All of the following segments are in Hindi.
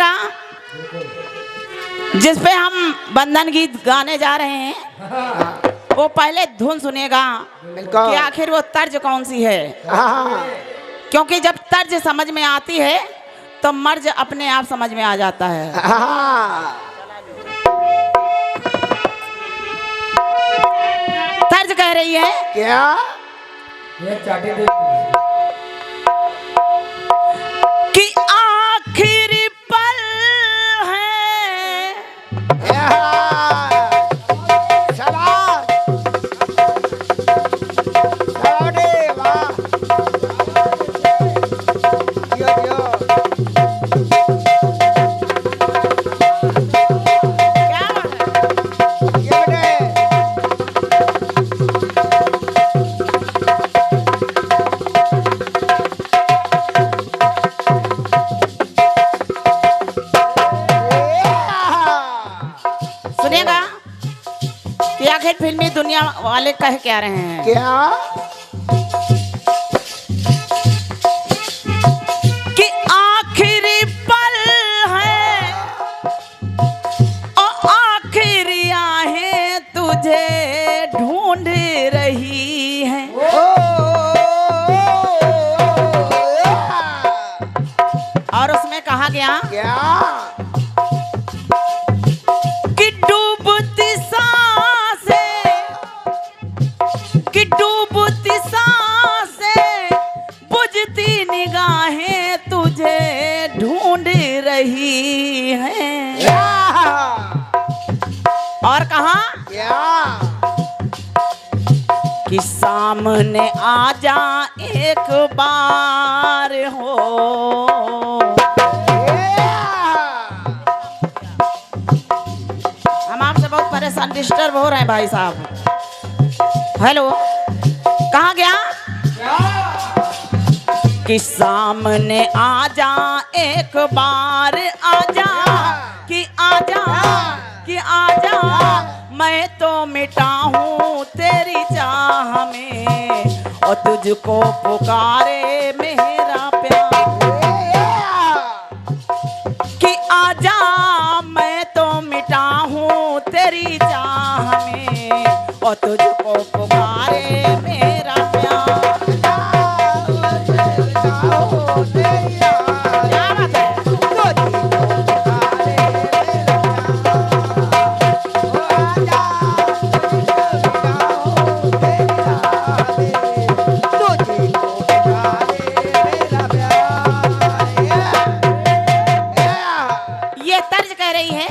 सुनिएगा, जिस पे हम बंधन गीत गाने जा रहे हैं वो पहले धुन सुनिएगा कि आखिर वो तर्ज कौन सी है। क्योंकि जब तर्ज समझ में आती है तो मर्ज अपने आप समझ में आ जाता है। तर्ज कह रही है क्या कि आखिरी पल है। सुनिएगा कि आखिर फिल्मी दुनिया वाले कह क्या रहे हैं। क्या कि आखिरी पल है और आखिरी आहें तुझे ढूंढ रही हैं। और उसमें कहा गया क्या कि डूबती सांसें, कि डूबती सांसें, बुझती निगाहें तुझे ढूंढ रही हैं। और कहा क्या कि सामने आ जा एक बार हो। हम आपसे बहुत परेशान डिस्टर्ब हो रहे हैं भाई साहब। हेलो, कहाँ गया कि सामने आ जा एक बार, आ जा कि आ जा कि आ जा, मैं तो मिटा हूँ तेरी चाह में और तुझको पुकारे मेरा प्यार। कि आ जा मैं तो मिटा हूँ तेरी चाह में और तुझको पुकारे मेरा प्यार। क्या बात है? ये तर्ज कह रही है।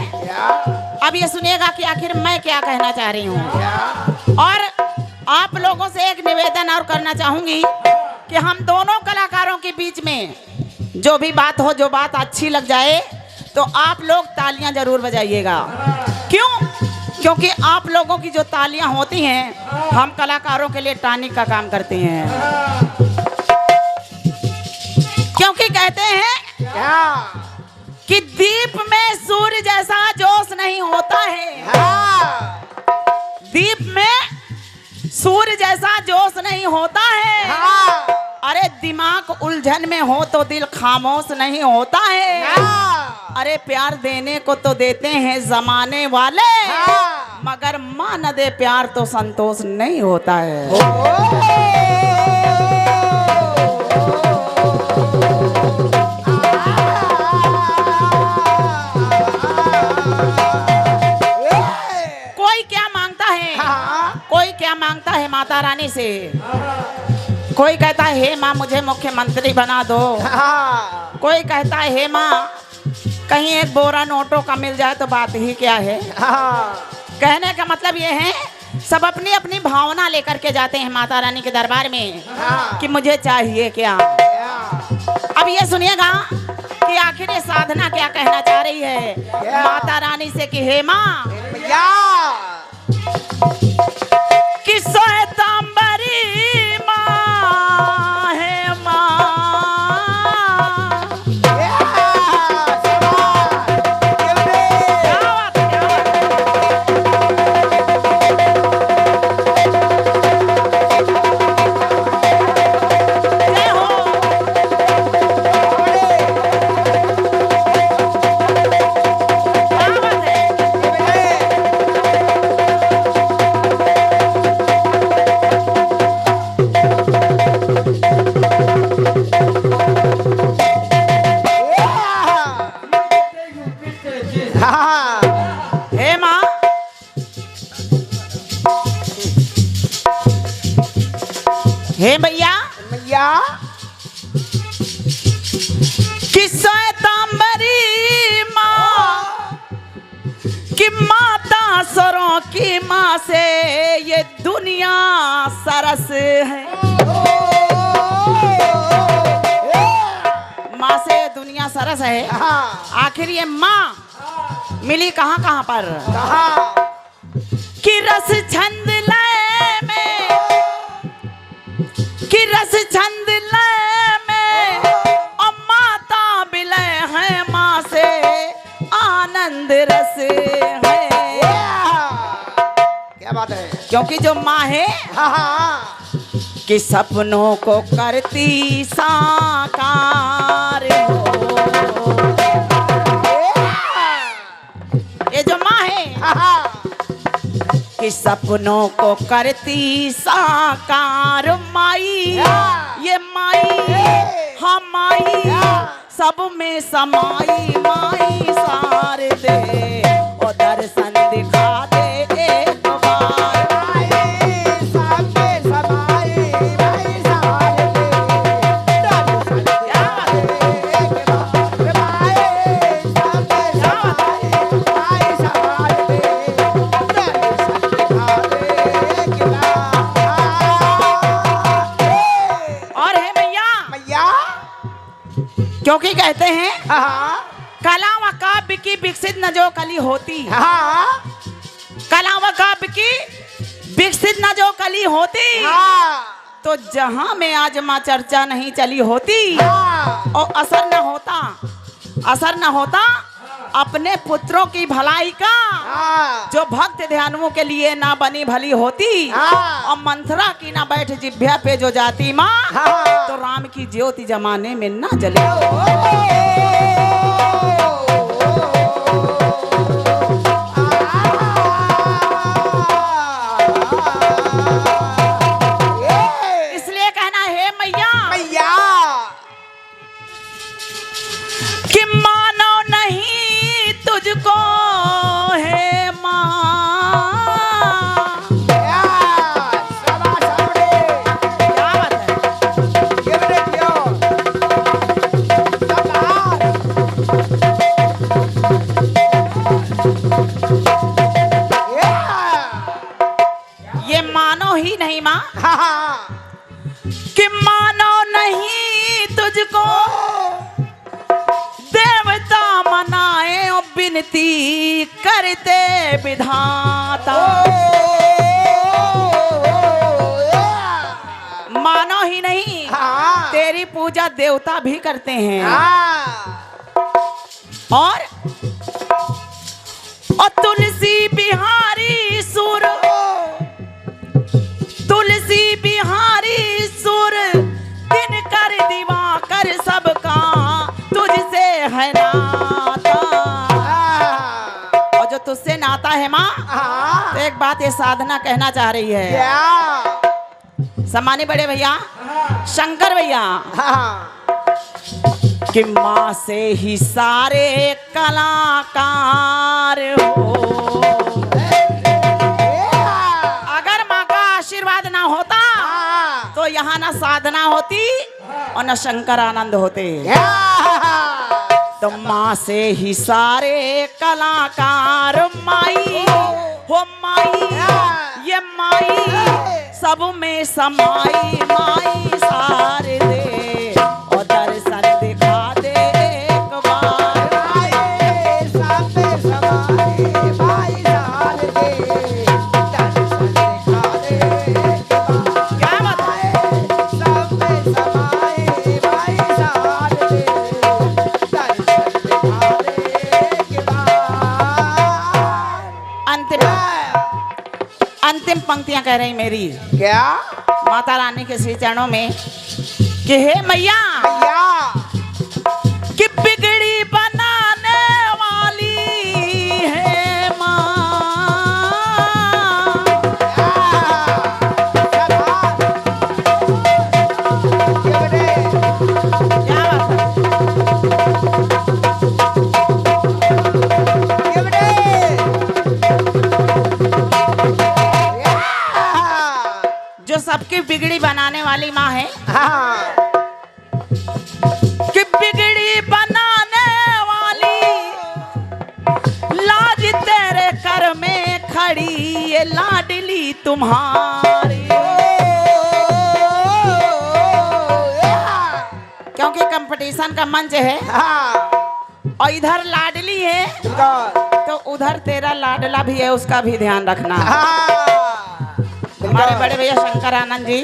अब ये सुनिएगा कि आखिर मैं क्या कहना चाह रही हूँ। और आप लोगों से एक निवेदन और करना चाहूंगी कि हम दोनों कलाकारों के बीच में जो भी बात हो, जो बात अच्छी लग जाए तो आप लोग तालियां जरूर बजाइएगा। क्यों? क्योंकि आप लोगों की जो तालियां होती हैं हम कलाकारों के लिए टॉनिक का काम करते हैं। क्योंकि कहते हैं क्या कि दीप में सूर्य जैसा जोश नहीं होता है। दीप में सूर्य जैसा जोश नहीं होता है। अरे दिमाग उलझन में हो तो दिल खामोश नहीं होता है। अरे प्यार देने को तो देते हैं जमाने वाले, मगर मां न दे प्यार तो संतोष नहीं होता है। कोई क्या मांगता है, कोई क्या मांगता है माता रानी से। कोई कहता है हे माँ मुझे मुख्यमंत्री बना दो। कोई कहता है हे माँ कहीं एक बोरा नोटों का मिल जाए तो बात ही क्या है। कहने का मतलब ये है सब अपनी अपनी भावना लेकर के जाते हैं माता रानी के दरबार में कि मुझे चाहिए क्या। अब ये सुनिएगा कि आखिर ये साधना क्या कहना चाह रही है माता रानी से कि हे माँ कि श्वेतांबरी माँ है माँ। हे भैया मैया कि श्वेतांबरी माँ कि माता सरों की माँ से ये दुनिया सरस है। माँ से ये दुनिया सरस है। आखिर ये माँ मिली कहाँ कहाँ पर? कि रस छंद लय में कि रस छंद लय में और माता विलय है माँ से आनंद रस है। क्या बात है? क्योंकि जो माँ है कि सपनों को करती साकार हो। ये जो माँ है कि सपनों को करती साकार माई, ये माई हाँ माई सब में समाई माई सार दे और दर्शन दिखा दे एक बार। सब में समाई माई सार दे दर्शन दिखा दे एक बार। सब में समाई माई सार दे दर्शन दिखा दे एक बार। और है भैया मैया क्योंकि कहते हैं कला व काव्य की विकसित न जो कली होती, कला व काव्य की विकसित न जो कली होती, तो जहां में आज मां चर्चा नहीं चली होती और असर न होता अपने पुत्रों की भलाई का, जो भक्त ध्यानुओं के लिए ना बनी भली होती और मंथरा की ना बैठ जिभ्या पे जो जाती माँ, तो राम की ज्योति जमाने में ना जले। इसलिए कहना है मैया मैया कि मानो नहीं तुझको है माँ। क्या बात है? ये मानो ही नहीं माँ कि मानो नहीं तुझको देवता मनाए और विनती करते विधाता। मानो ही नहीं तेरी पूजा देवता भी करते हैं। और तुलसी बिहारी सुर, तुलसी बिहारी सुर दिन कर दीवा कर सबका तुझसे है नाता। और जो तुझसे नाता है माँ, तो एक बात ये साधना कहना चाह रही है। सम्मानी बड़े भैया शंकर भैया कि माँ से ही सारे कलाकार हो। अगर माँ का आशीर्वाद ना होता तो यहाँ ना साधना होती और न शंकर आनंद होते। तो माँ से ही सारे कलाकार माई हो माई, ये माई सब में समाई माई सार दे और दर्शन दिखा दे एक बार। सब में समाई माई सार दे दर्शन दिखा दे एक बार। क्या बात है? सब में समाई माई सार दे दर्शन दिखा दे एक बार। अंतिम पंक्तियां कह रही मेरी क्या माता रानी के श्री चरणों में कि हे मैया मैया कि बिगड़ी बनाने वाली है माँ। क्या बात है? जो सबके की बिगड़ी बनाने वाली माँ है हाँ कि बिगड़ी बनाने वाली लाज तेरे कर में खड़ी ये लाडली तुम्हारी। क्योंकि कंपटीशन का मंच है हाँ और इधर लाडली है तो उधर तेरा लाडला भी है, उसका भी ध्यान रखना। हमारे बड़े भैया शंकर आनंद जी,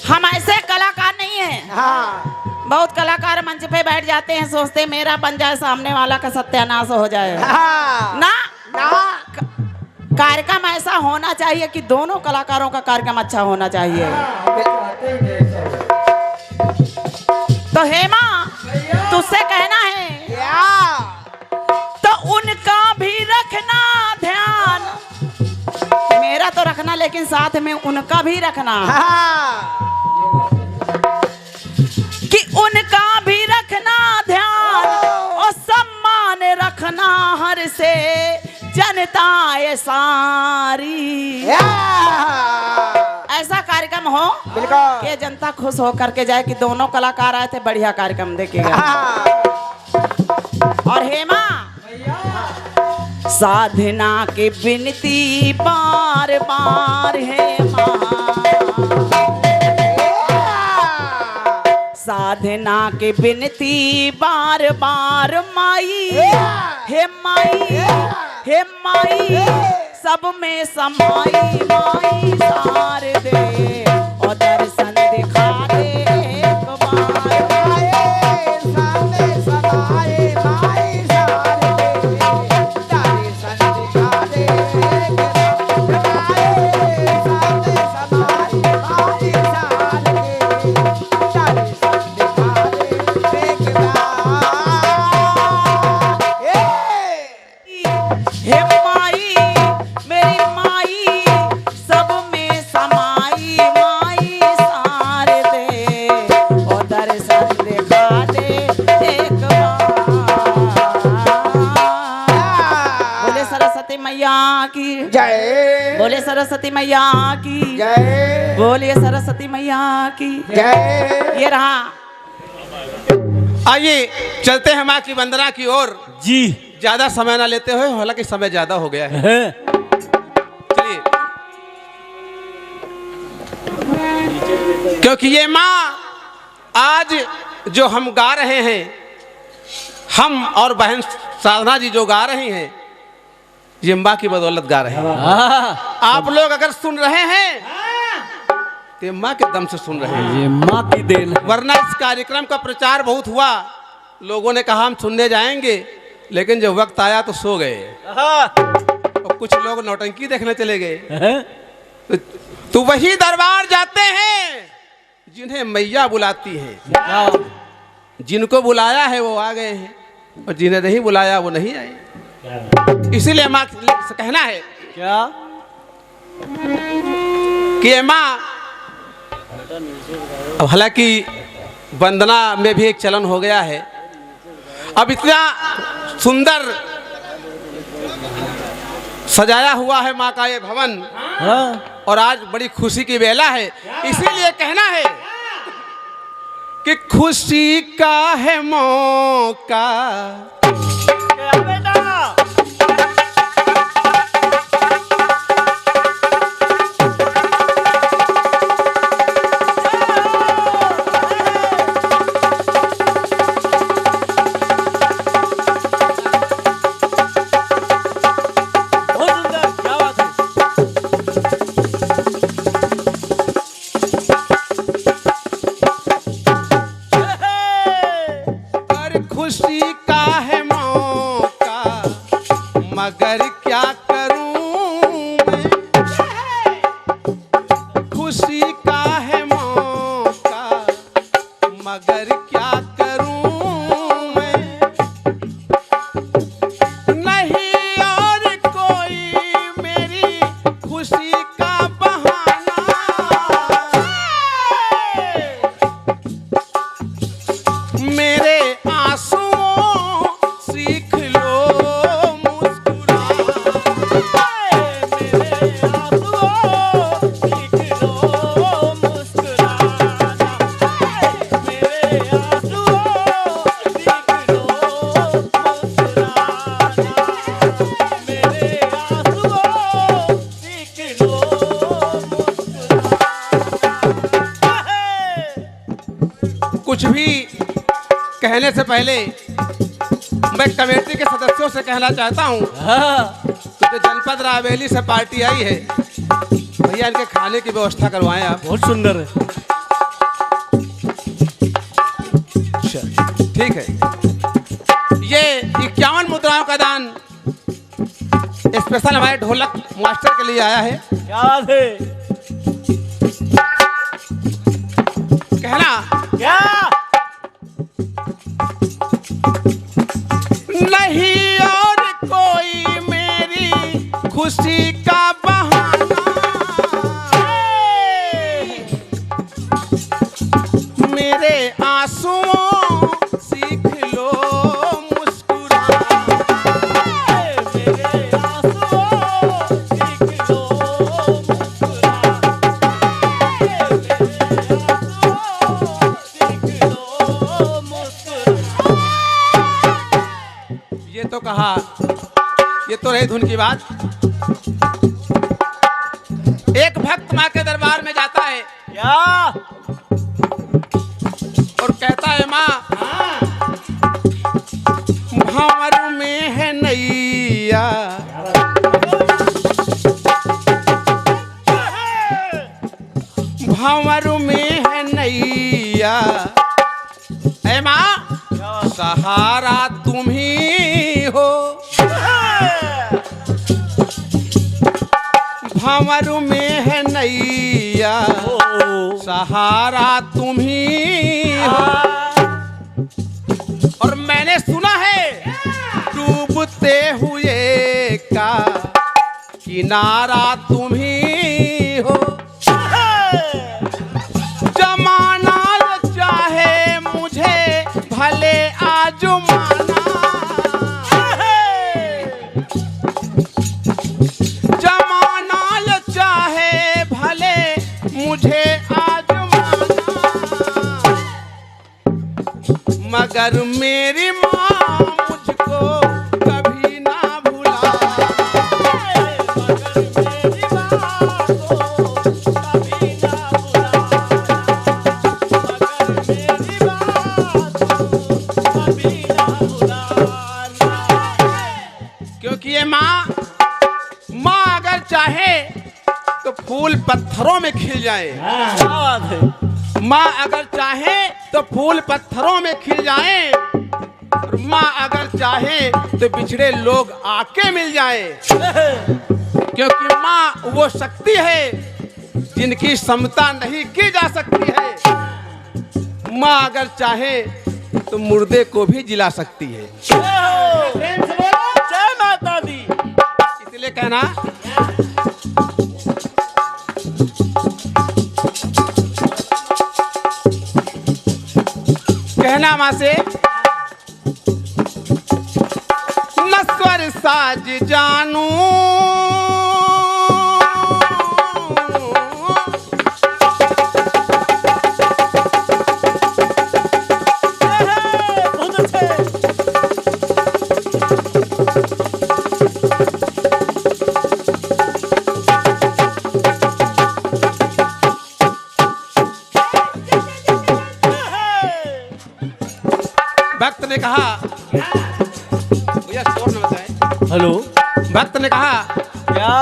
हम ऐसे कलाकार नहीं हैं। हाँ बहुत कलाकार मंच पे बैठ जाते हैं, सोचते मेरा बन जाए, सामने वाला का सत्यानाश हो जाए। हाँ ना ना कार्यक्रम ऐसा होना चाहिए कि दोनों कलाकारों का कार्यक्रम अच्छा होना चाहिए। तो हेमा तुझसे कहना है तो उनका भी रखना ध्यान, मेरा तो रखना लेकिन साथ में उनका भी रखना। हाँ कि उनका भी रखना ध्यान और सम्मान रखना हर से जनता ये सारी। ऐसा कार्यक्रम हो बिल्कुल कि जनता खुश होकर के जाए कि दोनों कलाकार आए थे, बढ़िया कार्यक्रम देखेगा। और हेमा साधना की विनती बार बार हेमा, साधना की विनती बार बार माई हे माई हे माई सब में समाई माई सार दे और दर्शन दिखा दे एक बार। सामने समाए माई सारे दर्शन दिखा दे सामने समाए माई सारे दर्शन दिखा दे एक बार। हे माई मेरी माई सब में समाई माई सार दे और दर्शन दिखा दे एक बार। बोले सरस्वती मैया की जय बोले सरस्वती मैया की जय बोलिए सरस्वती मैया की जय। ये रहा। आइए चलते हैं माँ की वंदना की ओर। जी ज्यादा समय ना लेते हुए, हालांकि समय ज्यादा हो गया है। है। चलिए, क्योंकि ये माँ आज जो हम गा रहे हैं, हम और बहन साधना जी जो गा रही हैं, ये माँ की बदौलत गा रहे हैं। आप लोग अगर सुन रहे हैं तो माँ के दम से सुन रहे हैं, ये माँ की देन है। वरना इस कार्यक्रम का प्रचार बहुत हुआ, लोगों ने कहा हम सुनने जाएंगे, लेकिन जब वक्त आया तो सो गए और कुछ लोग नौटंकी देखने चले गए। हैं? तो वही दरबार जाते हैं जिन्हें मैया बुलाती है। जिनको बुलाया है वो आ गए हैं और जिन्हें नहीं बुलाया वो नहीं आए। इसीलिए माँ से कहना है क्या कि माँ, अब हालांकि वंदना में भी एक चलन हो गया है, अब इतना सुंदर सजाया हुआ है माँ का ये भवन, हाँ? और आज बड़ी खुशी की बेला है, इसीलिए कहना है कि खुशी का है मौका। खुशी का है मौका, कहने से पहले मैं कमेटी के सदस्यों से कहना चाहता हूँ हाँ, कि जो जनपद रायबरेली से पार्टी आई है, भैया इनके खाने की व्यवस्था करवाएं आप। बहुत सुंदर है। ठीक है। ये 51 मुद्राओं का दान स्पेशल हमारे ढोलक मास्टर के लिए आया है। क्या बात है? कहना क्या? नहीं और कोई मेरी खुशी का बहाना, मेरे आंसुओं सीख लो मुस्कुराना, मेरे आंसुओं सीख लो मुस्कुराना, मेरे आंसुओं सीख लो मुस्कुराना। ये तो कहा, ये तो रही धुन की बात। एक भक्त माँ के दरबार में जाता है क्या? और कहता है, माँ भंवर में है नैया, भंवर में है नैया, ऐ माँ सहारा तुम ही हो, भंवर में है नैया, सहारा तुम ही हो। और मैंने सुना है डूबते हुए का किनारा तुम ही हो, जमाना चाहे मुझे भले आजमाना, जमाना चाहे भले मुझे आजमाना, मगर मेरी माँ मुझको कभी ना भुला, मगर मेरी माँ को कभी ना भुलाना, मगर मेरी माँ को कभी ना भुलाना। क्योंकि ये माँ अगर चाहे तो फूल पत्थरों में खिल जाए, क्या बात है? माँ अगर चाहे तो फूल पत्थरों में खिल जाए, और माँ अगर चाहे तो बिछड़े लोग आके मिल जाए, क्योंकि माँ वो शक्ति है जिनकी समता नहीं की जा सकती है। माँ अगर चाहे तो मुर्दे को भी जिला सकती है। प्रेम से बोलो जय माता दी। इसलिए कहना कहना माँ से, नस्वर साज जानू बहुत अच्छे। भक्त ने कहा, भैया शोर न मचाएं। हेलो, भक्त ने कहा, क्या?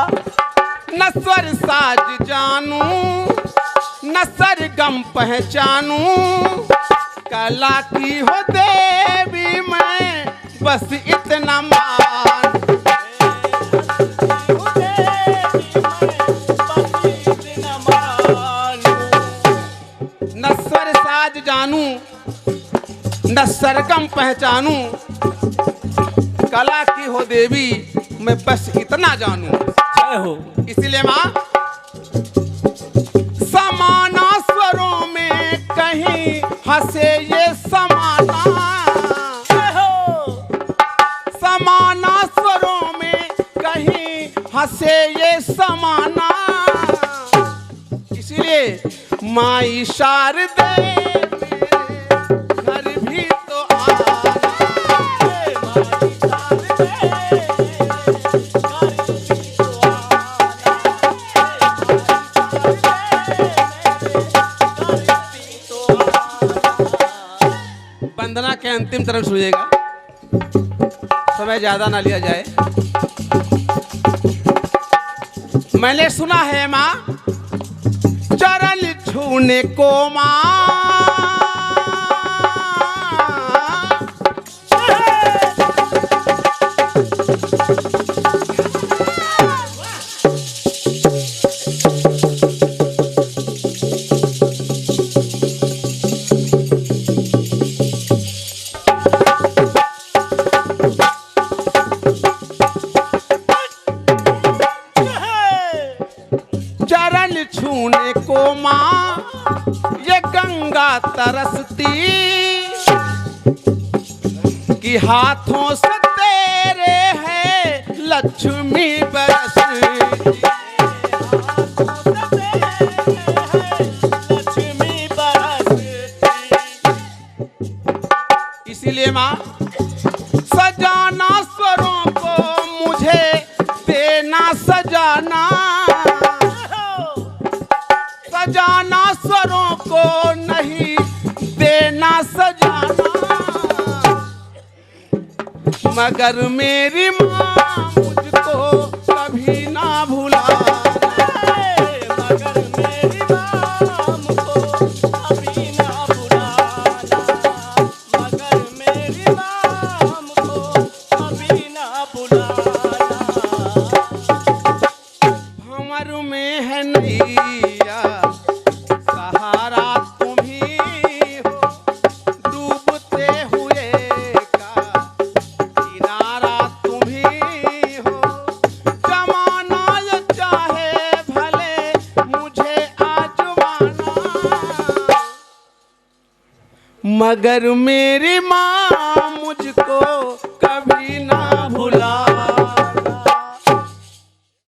नस्वर साज जानू, नसर गम पहचानू, कला की हो देवी मैं बस इतना मान, नस्वर साज जानू, न सरगम पहचानू, कला की हो देवी मैं बस इतना जानू। जय हो। इसलिए माँ समाना स्वरों में कहीं हंसे ये समाना, समाना स्वरों में कहीं हंसे ये समाना, इसलिए माई शारदे घर भी तो आना, वंदना के अंतिम चरण सुनिएगा, समय ज्यादा ना लिया जाए। मैंने सुना है माँ चरण छूने को माँ छूने को माँ ये गंगा तरसती कि हाथों से तेरे है लक्ष्मी बरसती। इसीलिए माँ सजाना स्वरों को मुझे देना सजाना, सजाना स्वरों को नहीं देना सजाना, मगर मेरी माँ मुझको कभी ना भुलाना, मगर मेरी माँ मुझको कभी ना भुलाना, मगर मेरी माँ मुझको कभी ना भुलाना। भंवर में है नैया सहारा तुम ही हो, डूबते हुए का किनारा तुम ही हो, जमाना ये चाहे भले मुझे आजमाना, मगर मेरी माँ